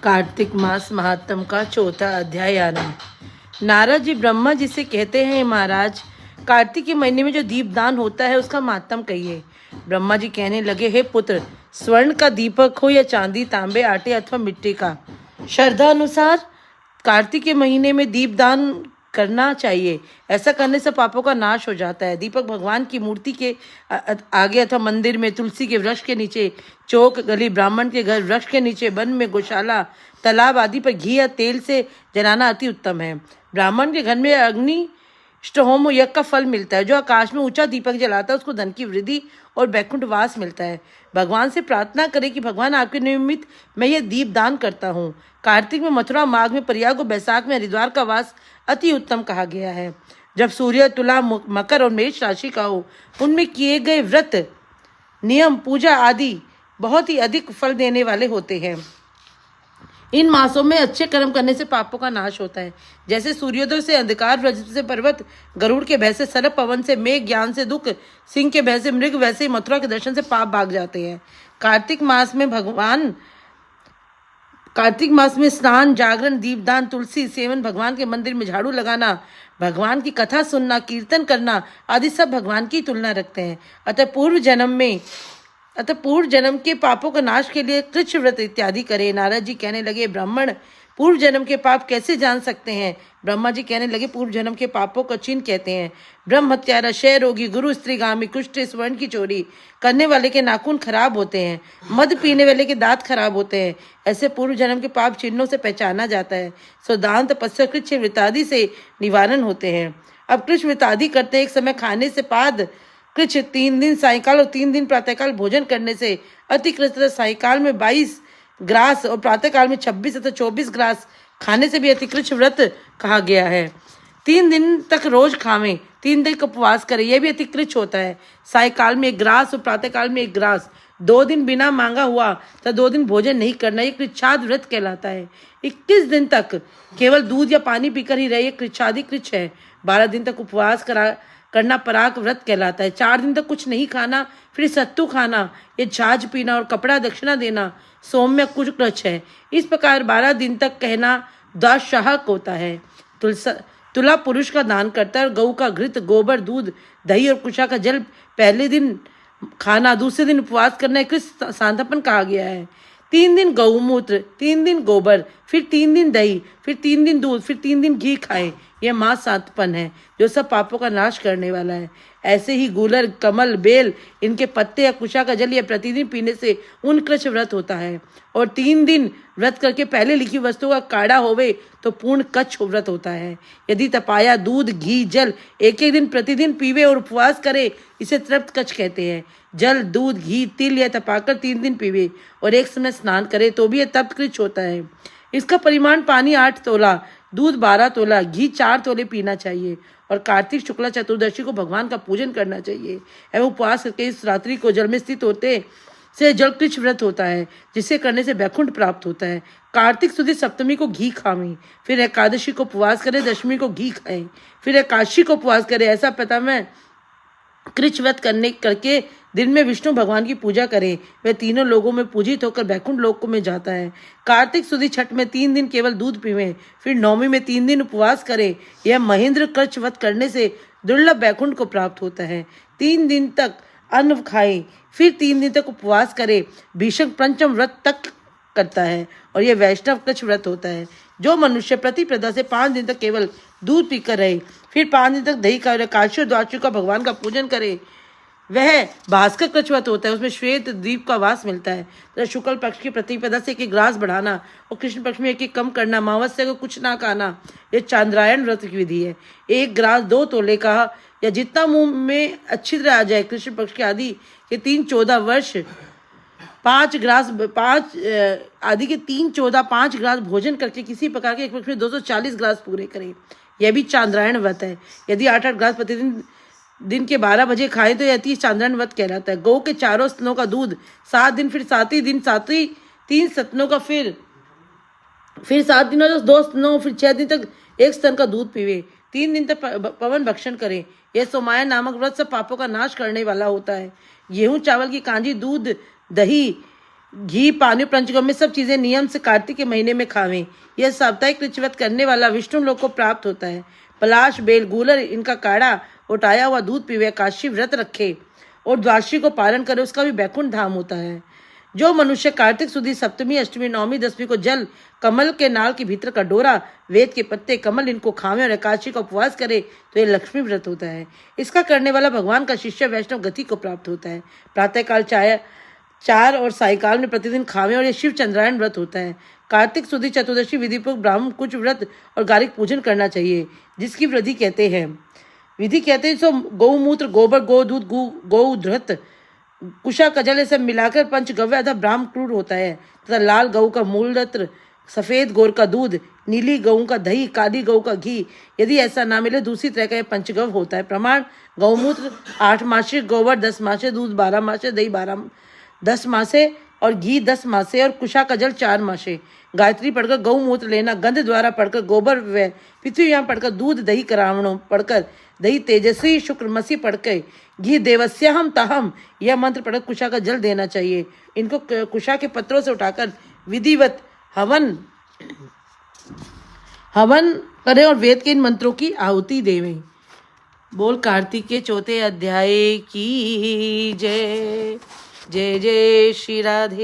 कार्तिक मास महात्म का चौथा अध्याय आरंभ। नारद जी ब्रह्मा जी से कहते हैं, महाराज, कार्तिक के महीने में जो दीपदान होता है उसका महात्म कहिए। ब्रह्मा जी कहने लगे, हे पुत्र, स्वर्ण का दीपक हो या चांदी, तांबे, आटे अथवा मिट्टी का, श्रद्धा अनुसार कार्तिक के महीने में दीपदान करना चाहिए। ऐसा करने से पापों का नाश हो जाता है। दीपक भगवान की मूर्ति के आगे अथवा मंदिर में, तुलसी के वृक्ष के नीचे, चौक, गली, ब्राह्मण के घर, वृक्ष के नीचे, वन में, गौशाला, तालाब आदि पर घी या तेल से जलाना अति उत्तम है। ब्राह्मण के घर में अग्नि होम यज्ञ का फल मिलता है। जो आकाश में ऊंचा दीपक जलाता है उसको धन की वृद्धि और बैकुंठ वास मिलता है। भगवान से प्रार्थना करें कि भगवान, आपके निमित्त मैं ये दीप दान करता हूँ। कार्तिक में मथुरा, माघ में प्रयाग और बैसाख में हरिद्वार का वास अति उत्तम कहा गया है। जब सूर्य तुला, मकर और मेष राशि का हो, उनमें किए गए व्रत, नियम, पूजा आदि बहुत ही अधिक फल देने वाले होते हैं। इन मासों में अच्छे कर्म करने से पापों का नाश होता है। जैसे सूर्योदय से अंधकार, वज्र से पर्वत, गरुड़ के भय से सर्प, पवन से मेघ, ज्ञान से दुख, सिंह के भय से मृग, वैसे ही मथुरा के दर्शन से पाप भाग जाते हैं। कार्तिक मास में स्नान, जागरण, दीपदान, तुलसी सेवन, भगवान के मंदिर में झाड़ू लगाना, भगवान की कथा सुनना, कीर्तन करना आदि सब भगवान की तुलना रखते हैं। अतः पूर्व जन्म के पापों का नाश के लिए कृच्छ व्रत इत्यादि करे। नारद जी कहने लगे, ब्राह्मण, पूर्व जन्म के पाप कैसे जान सकते हैं? ब्रह्मा जी कहने लगे, पूर्व जन्म के पापों को चिन्ह कहते हैं। ब्रह्म हत्यारा, क्षय रोगी, गुरु स्त्रीगामी, कुष्ठ, स्वर्ण की चोरी करने वाले के नाखून खराब होते हैं, मद पीने वाले के दांत खराब होते हैं। ऐसे पूर्व जन्म के पाप चिन्हों से पहचाना जाता है। सो दान, तपस्या, कृच्छ वृत्तादि से निवारण होते हैं। अब कृच्छ वृत्तादि करते एक समय खाने से बाद कृच्छ 3 दिन सायकाल और 3 दिन प्रातःकाल भोजन करने से अतिकृत सायकाल में 22 ग्रास और प्रातःकाल में 26 तथा 24 ग्रास खाने से भी अतिकृत व्रत कहा गया है। 3 दिन तक रोज खावें, 3 दिन का उपवास करें, यह भी अतिकृत होता है। सायकाल में 1 ग्रास और प्रातःकाल में 1 ग्रास, 2 दिन बिना मांगा हुआ तथा 2 दिन भोजन नहीं करना, यह कृच्छाद व्रत कहलाता है। 21 दिन तक केवल दूध या पानी पीकर ही रहे, यह कृच्छादि कृच्छ है। 12 दिन तक उपवास करना पराग व्रत कहलाता है। 4 दिन तक कुछ नहीं खाना, फिर सत्तू खाना, ये छाछ पीना और कपड़ा दक्षिणा देना सौम्य कुछ कृच्छ है। इस प्रकार 12 दिन तक कहना द्वादशाहक होता है। तुला पुरुष का दान करता है। गऊ का घृत, गोबर, दूध, दही और कुशा का जल पहले दिन खाना, दूसरे दिन उपवास करना कृष्ण सांतापन कहा गया है। 3 दिन गौमूत्र, 3 दिन गोबर, फिर 3 दिन दही, फिर 3 दिन दूध, फिर 3 दिन घी खाएं, यह मास सांतपन है जो सब पापों का नाश करने वाला है। ऐसे ही गूलर, कमल, बेल, इनके पत्ते या कुशा का जल यह प्रतिदिन पीने से उन कृच्छ व्रत होता है। और 3 दिन व्रत करके पहले लिखी वस्तु का काढ़ा होवे तो पूर्ण कच्छ व्रत होता है। यदि तपाया दूध, घी, जल एक एक दिन प्रतिदिन पीवे और उपवास करे, इसे तृप्त कच्छ कहते हैं। जल, दूध, घी, तिल या तपाकर 3 दिन पीवे और एक समय स्नान करे तो भी यह तप्त कृच्छ होता है। इसका परिमाण पानी 8 तोला, दूध 12 तोला, घी 4 तोले पीना चाहिए। और कार्तिक शुक्ला चतुर्दशी को भगवान का पूजन करना चाहिए एवं उपवास करके इस रात्रि को जल में स्थित होते से जल कृच्छ व्रत होता है, जिसे करने से वैकुंठ प्राप्त होता है। कार्तिक सुदी सप्तमी को घी खावें, फिर एकादशी को उपवास करें, दशमी को घी खाएं, फिर एकादशी को उपवास करें। ऐसा पता मैं कृच्छ व्रत करके दिन में विष्णु भगवान की पूजा करें, वह तीनों लोगों में पूजित होकर वैकुंठ लोक में जाता है। कार्तिक सुदी छठ में 3 दिन केवल दूध पीवें, फिर नौमी में 3 दिन उपवास करें। यह महेंद्र कृच्छ व्रत करने से दुर्लभ वैकुंठ को प्राप्त होता है। 3 दिन तक अन्न खाएं, फिर 3 दिन तक उपवास करें। भीषण पंचम व्रत तक करता है और यह वैष्णव कृच्छ व्रत होता है। जो मनुष्य प्रतिप्रदा से 5 दिन तक केवल दूध पीकर रहे, फिर 5 दिन तक दही खाए, काशी द्वादशी का भगवान का पूजन करे, वह भास्कर कृच्छ व्रत होता है। उसमें श्वेत द्वीप का वास मिलता है। तो शुक्ल पक्ष की प्रतिपदा से 1 ग्रास बढ़ाना और कृष्ण पक्ष में 1 कम करना, अमावस्या को कुछ ना खाना, यह चांद्रायण व्रत की विधि है। 1 ग्रास 2 तोले का या जितना मुंह में अच्छी तरह आ जाए। कृष्ण पक्ष के आदि के 3-14 वर्ष 5 ग्रास 5 आदि के 3-14 5 ग्रास भोजन करके किसी प्रकार के एक पक्ष में 240 ग्रास पूरे करें, यह भी चांद्रायण व्रत है। यदि 8-8 ग्रास प्रतिदिन दिन के 12 बजे खाएं तो यह चांद्रायण व्रत कहलाता है। गौ के 4 स्तनों का दूध 7 दिन, फिर 7 दिन 3 स्तनों का, फिर 7 दिनों तक 2 स्तनों, फिर 6 दिन तक 1 स्तन का दूध पीवे। 3 दिन तक पवन भक्षण करें। यह सोमाया नामक व्रत सब पापों का नाश करने वाला होता है। गेहूं चावल की कांजी, दूध, दही, घी पानी पंचगव्य में सब चीजें नियम से कार्तिक के महीने में खावें। यह साप्ताहिक ऋचव्रत करने वाला विष्णु लोक को प्राप्त होता है। पलाश बेल गूलर इनका काढ़ा उठाया हुआ दूध पीवे, काशी व्रत रखे और द्वादशी को पालन करे, उसका भी बैकुंठ धाम होता है। जो मनुष्य कार्तिक सुदी सप्तमी अष्टमी नवमी दसवीं को जल कमल के नाल के भीतर का डोरा वेद के पत्ते कमल इनको खावे और एकादशी का उपवास करे तो ये लक्ष्मी व्रत होता है। इसका करने वाला भगवान का शिष्य वैष्णव गति को प्राप्त होता है। प्रातःकाल चार और सायकाल में प्रतिदिन खावे और ये शिव चंद्रायण व्रत होता है। कार्तिक सुदी चतुर्दशी विधिपूर्वक ब्राह्मण कुछ व्रत और गारिक पूजन करना चाहिए, जिसकी विधि कहते हैं सो गौमूत्र गोबर गौ दूध गौ धृत कुशा कजल सब मिलाकर पंचगव्य अथवा ब्राह्म क्रूर होता है तथा लाल गऊ का मूलरत्न, सफेद गोर का दूध, नीली गऊ का दही, काली गऊ का घी, यदि ऐसा ना मिले दूसरी तरह का यह पंचगव्य होता है। प्रमाण गौमूत्र 8 मासे, गोबर 10 मासे, दूध 12 मासे, दही 10 मासे और घी 10 मासे और कुशा कजल 4 मासे। गायत्री पढ़कर गौमूत्र लेना, गंध द्वारा पढ़कर गोबर व पृथ्वी पढ़कर दूध दही करावणों पढ़कर दही तेजस्वी शुक्र मसी पढ़कर घी देवस्याहम ताहम यह मंत्र पढ़कर कुशा का जल देना चाहिए। इनको कुशा के पत्रों से उठाकर विधिवत हवन करें और वेद के इन मंत्रों की आहुति देवें। बोल कार्तिक के चौथे अध्याय की जय। जय जय श्री राधे।